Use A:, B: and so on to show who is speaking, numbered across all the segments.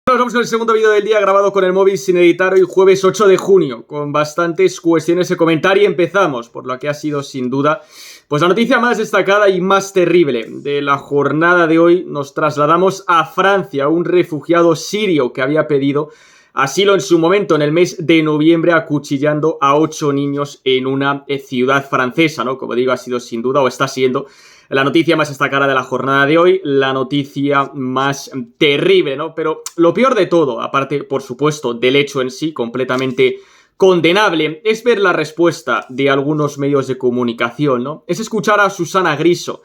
A: Nos vamos con el segundo vídeo del día, grabado con el móvil sin editar hoy jueves 8 de junio, con bastantes cuestiones de comentar, y empezamos por lo que ha sido sin duda pues la noticia más destacada y más terrible de la jornada de hoy. Nos trasladamos a Francia. Un refugiado sirio que había pedido asilo en su momento, en el mes de noviembre, acuchillando a 8 niños en una ciudad francesa, ¿no? Como digo, ha sido sin duda, o está siendo, la noticia más destacada de la jornada de hoy, la noticia más terrible, ¿no? Pero lo peor de todo, aparte, por supuesto, del hecho en sí, completamente condenable, es ver la respuesta de algunos medios de comunicación, ¿no? Es escuchar a Susana Griso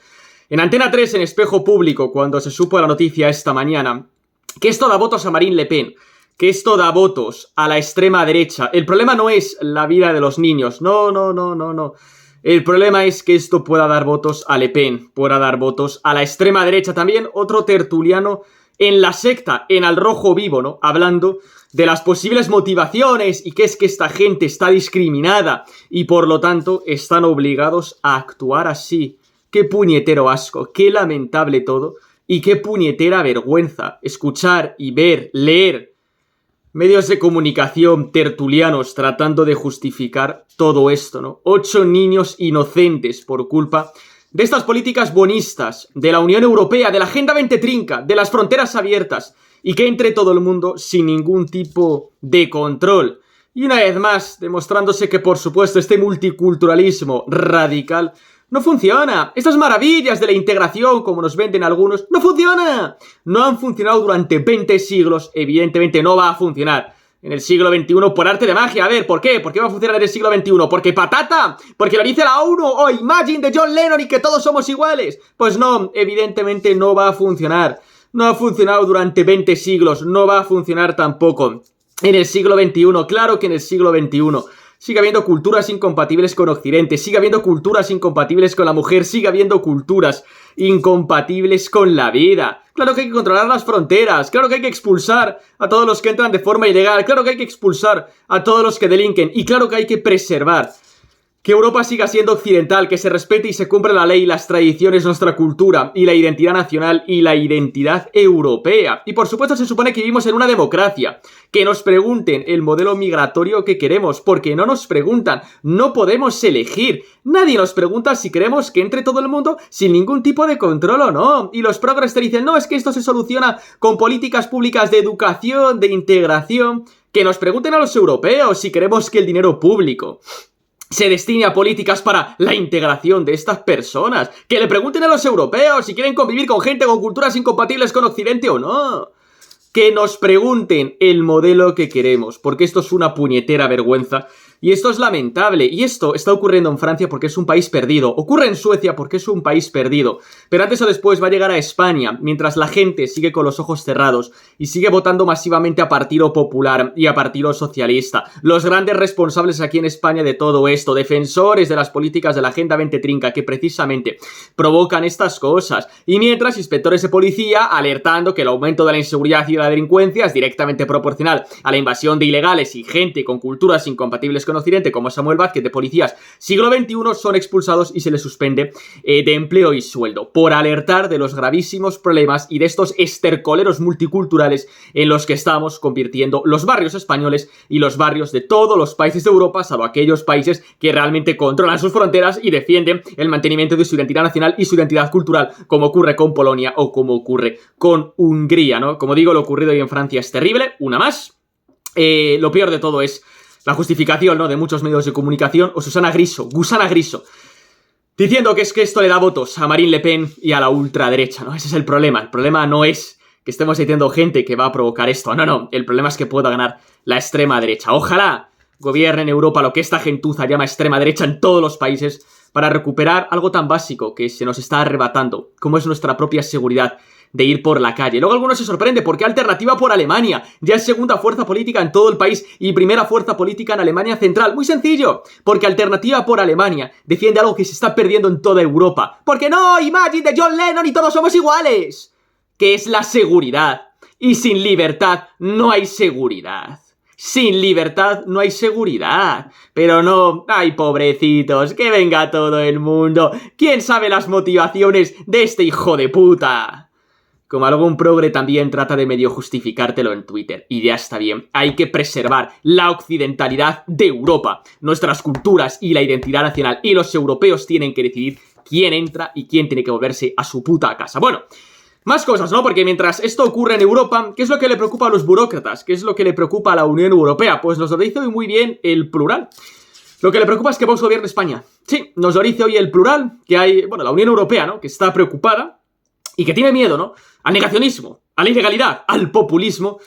A: en Antena 3, en Espejo Público, cuando se supo la noticia esta mañana, que esto da votos a Marine Le Pen, que esto da votos a la extrema derecha. El problema no es la vida de los niños, no. El problema es que esto pueda dar votos a Le Pen, pueda dar votos a la extrema derecha. También otro tertuliano en la secta, en Al Rojo Vivo, ¿no? Hablando de las posibles motivaciones y que es que esta gente está discriminada y por lo tanto están obligados a actuar así. Qué puñetero asco, qué lamentable todo y qué puñetera vergüenza escuchar y ver, leer medios de comunicación tertulianos tratando de justificar todo esto, ¿no? 8 niños inocentes por culpa de estas políticas bonistas, de la Unión Europea, de la Agenda 2030, de las fronteras abiertas, y que entre todo el mundo sin ningún tipo de control. Y una vez más, demostrándose que, por supuesto, este multiculturalismo radical no funciona. Estas maravillas de la integración, como nos venden algunos, no funciona. No han funcionado durante 20 siglos, evidentemente no va a funcionar en el siglo XXI por arte de magia. A ver, ¿por qué? ¿Por qué va a funcionar en el siglo XXI? ¿Porque patata? ¿Porque lo dice la ONU? ¿O Imagine de John Lennon y que todos somos iguales? Pues no, evidentemente no va a funcionar. No ha funcionado durante 20 siglos, no va a funcionar tampoco en el siglo XXI. Claro que en el siglo XXI sigue habiendo culturas incompatibles con Occidente, sigue habiendo culturas incompatibles con la mujer, sigue habiendo culturas incompatibles con la vida. Claro que hay que controlar las fronteras, claro que hay que expulsar a todos los que entran de forma ilegal, claro que hay que expulsar a todos los que delinquen y claro que hay que preservar que Europa siga siendo occidental, que se respete y se cumpla la ley, las tradiciones, nuestra cultura y la identidad nacional y la identidad europea. Y por supuesto se supone que vivimos en una democracia. Que nos pregunten el modelo migratorio que queremos, porque no nos preguntan, no podemos elegir. Nadie nos pregunta si queremos que entre todo el mundo sin ningún tipo de control o no. Y los progres te dicen, no, es que esto se soluciona con políticas públicas de educación, de integración. Que nos pregunten a los europeos si queremos que el dinero público se destine a políticas para la integración de estas personas. Que le pregunten a los europeos si quieren convivir con gente con culturas incompatibles con Occidente o no. Que nos pregunten el modelo que queremos, porque esto es una puñetera vergüenza. Y esto es lamentable, y esto está ocurriendo en Francia porque es un país perdido, ocurre en Suecia porque es un país perdido, pero antes o después va a llegar a España, mientras la gente sigue con los ojos cerrados y sigue votando masivamente a Partido Popular y a Partido Socialista. Los grandes responsables aquí en España de todo esto, defensores de las políticas de la Agenda 2030 que precisamente provocan estas cosas, y mientras inspectores de policía alertando que el aumento de la inseguridad y de la delincuencia es directamente proporcional a la invasión de ilegales y gente con culturas incompatibles con Occidente, como Samuel Vázquez, de policías siglo XXI, son expulsados y se les suspende de empleo y sueldo por alertar de los gravísimos problemas y de estos estercoleros multiculturales en los que estamos convirtiendo los barrios españoles y los barrios de todos los países de Europa, salvo aquellos países que realmente controlan sus fronteras y defienden el mantenimiento de su identidad nacional y su identidad cultural, como ocurre con Polonia o como ocurre con Hungría, ¿no? Como digo, lo ocurrido hoy en Francia es terrible, una más. Lo peor de todo es la justificación, ¿no?, de muchos medios de comunicación, o Gusana Griso, diciendo que es que esto le da votos a Marine Le Pen y a la ultraderecha, ¿no? Ese es el problema. El problema no es que estemos diciendo gente que va a provocar esto, no. El problema es que pueda ganar la extrema derecha. Ojalá gobierne en Europa lo que esta gentuza llama extrema derecha en todos los países para recuperar algo tan básico que se nos está arrebatando, como es nuestra propia seguridad de ir por la calle. Luego alguno se sorprende porque Alternativa por Alemania ya es segunda fuerza política en todo el país y primera fuerza política en Alemania Central. Muy sencillo, porque Alternativa por Alemania defiende algo que se está perdiendo en toda Europa. Porque no, Imagine de John Lennon y todos somos iguales, que es la seguridad. Y sin libertad no hay seguridad. Sin libertad no hay seguridad. Pero no, ay pobrecitos, que venga todo el mundo. ¿Quién sabe las motivaciones de este hijo de puta? como algún progre también trata de medio justificártelo en Twitter. Y ya está bien. Hay que preservar la occidentalidad de Europa, nuestras culturas y la identidad nacional. Y los europeos tienen que decidir quién entra y quién tiene que volverse a su puta casa. Bueno, más cosas, ¿no? Porque mientras esto ocurre en Europa, ¿qué es lo que le preocupa a los burócratas? ¿Qué es lo que le preocupa a la Unión Europea? Pues nos lo dice hoy muy bien el Plural. Lo que le preocupa es que Vox gobierne España. Sí, nos lo dice hoy el Plural, que hay, bueno, la Unión Europea, ¿no? Que está preocupada y que tiene miedo, ¿no? Al negacionismo, a la ilegalidad, al populismo,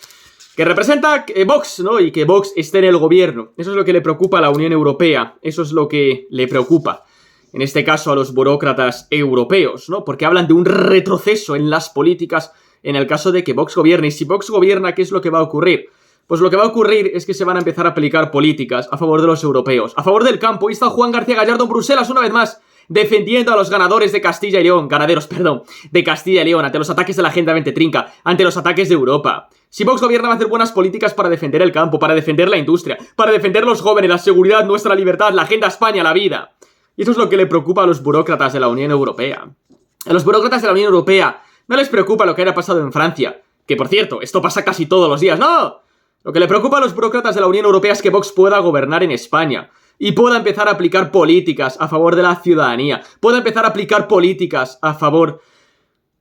A: que representa Vox, ¿no? Y que Vox esté en el gobierno. Eso es lo que le preocupa a la Unión Europea. Eso es lo que le preocupa, en este caso, a los burócratas europeos, ¿no? Porque hablan de un retroceso en las políticas en el caso de que Vox gobierne. Y si Vox gobierna, ¿qué es lo que va a ocurrir? Pues lo que va a ocurrir es que se van a empezar a aplicar políticas a favor de los europeos, a favor del campo. Y está Juan García Gallardo en Bruselas una vez más, defendiendo a los ganadores de Castilla y León, ganaderos, perdón, de Castilla y León, ante los ataques de la Agenda 2030, ante los ataques de Europa. Si Vox gobierna, va a hacer buenas políticas para defender el campo, para defender la industria, para defender los jóvenes, la seguridad, nuestra libertad, la Agenda España, la vida. Y eso es lo que le preocupa a los burócratas de la Unión Europea. A los burócratas de la Unión Europea no les preocupa lo que haya pasado en Francia, que por cierto, esto pasa casi todos los días, ¡no! Lo que le preocupa a los burócratas de la Unión Europea es que Vox pueda gobernar en España y pueda empezar a aplicar políticas a favor de la ciudadanía, pueda empezar a aplicar políticas a favor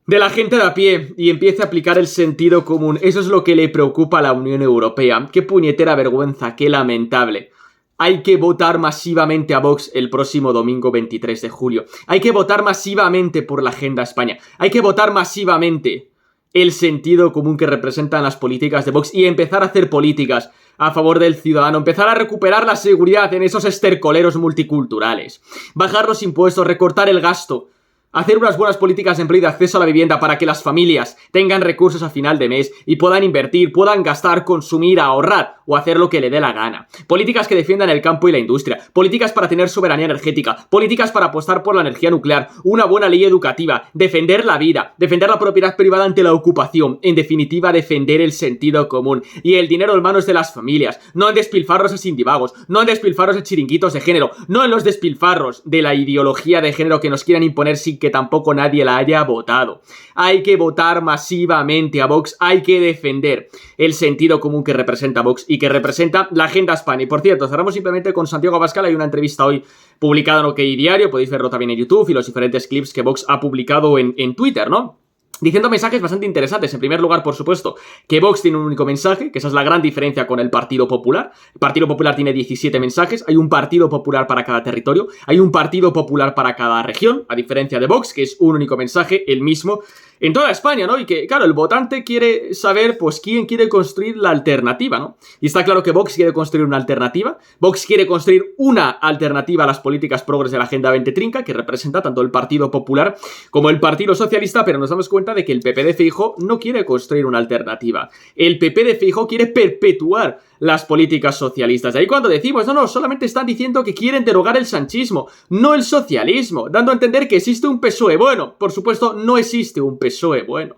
A: de la gente de a pie y empiece a aplicar el sentido común. Eso es lo que le preocupa a la Unión Europea. ¡Qué puñetera vergüenza! ¡Qué lamentable! Hay que votar masivamente a Vox el próximo domingo 23 de julio. Hay que votar masivamente por la Agenda España. Hay que votar masivamente el sentido común que representan las políticas de Vox y empezar a hacer políticas a favor del ciudadano, empezar a recuperar la seguridad en esos estercoleros multiculturales, bajar los impuestos, recortar el gasto, hacer unas buenas políticas de empleo y de acceso a la vivienda para que las familias tengan recursos a final de mes y puedan invertir, puedan gastar, consumir, ahorrar o hacer lo que le dé la gana. Políticas que defiendan el campo y la industria, políticas para tener soberanía energética, políticas para apostar por la energía nuclear, una buena ley educativa, defender la vida, defender la propiedad privada ante la ocupación, en definitiva defender el sentido común y el dinero en manos de las familias, no en despilfarros a sindivagos, no en despilfarros de chiringuitos de género, no en los despilfarros de la ideología de género que nos quieran imponer sin que tampoco nadie la haya votado. Hay que votar masivamente a Vox, hay que defender el sentido común que representa Vox y que representa la Agenda España. Y por cierto, cerramos simplemente con Santiago Abascal. Hay una entrevista hoy publicada en OK Diario, podéis verlo también en YouTube, y los diferentes clips que Vox ha publicado en Twitter, ¿no? Diciendo mensajes bastante interesantes. En primer lugar, por supuesto, que Vox tiene un único mensaje, que esa es la gran diferencia con el Partido Popular. El Partido Popular tiene 17 mensajes, hay un Partido Popular para cada territorio, hay un Partido Popular para cada región, a diferencia de Vox, que es un único mensaje, el mismo en toda España, ¿no? Y que, claro, el votante quiere saber, pues, quién quiere construir la alternativa, ¿no? Y está claro que Vox quiere construir una alternativa. Vox quiere construir una alternativa a las políticas progres de la Agenda 2030, que representa tanto el Partido Popular como el Partido Socialista, pero nos damos cuenta de que el PP de Feijóo no quiere construir una alternativa. El PP de Feijóo quiere perpetuar las políticas socialistas. De ahí cuando decimos, no, solamente están diciendo que quieren derogar el sanchismo, no el socialismo, dando a entender que existe un PSOE bueno. Por supuesto, no existe un PSOE bueno.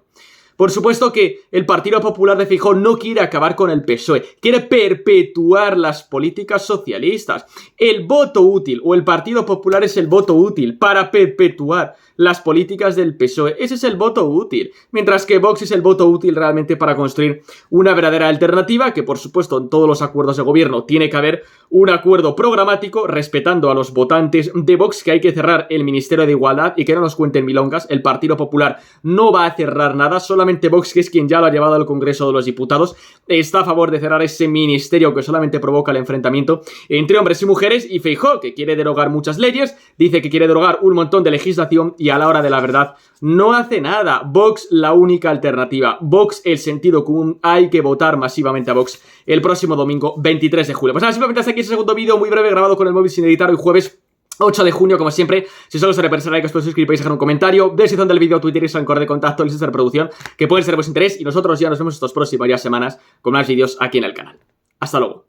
A: Por supuesto que el Partido Popular de Feijóo no quiere acabar con el PSOE, quiere perpetuar las políticas socialistas. El voto útil, o el Partido Popular es el voto útil para perpetuar las políticas del PSOE. Ese es el voto útil. Mientras que Vox es el voto útil realmente para construir una verdadera alternativa, que por supuesto en todos los acuerdos de gobierno tiene que haber un acuerdo programático respetando a los votantes de Vox, que hay que cerrar el Ministerio de Igualdad y que no nos cuenten milongas. El Partido Popular no va a cerrar nada, solamente Vox, que es quien ya lo ha llevado al Congreso de los Diputados, está a favor de cerrar ese ministerio que solamente provoca el enfrentamiento entre hombres y mujeres, y Feijóo, que quiere derogar muchas leyes, dice que quiere derogar un montón de legislación y a la hora de la verdad no hace nada. Vox la única alternativa, Vox el sentido común. Hay que votar masivamente a Vox el próximo domingo 23 de julio. Pues nada, simplemente hasta aquí ese segundo vídeo muy breve grabado con el móvil sin editar hoy jueves 8 de junio, como siempre. Si solo os repensar like, os podéis suscribir, dejar un comentario, descripción del vídeo, Twitter y Sancor de contacto, listas de reproducción que pueden ser de vuestro interés, y nosotros ya nos vemos estos próximos días, semanas con más vídeos aquí en el canal. Hasta luego.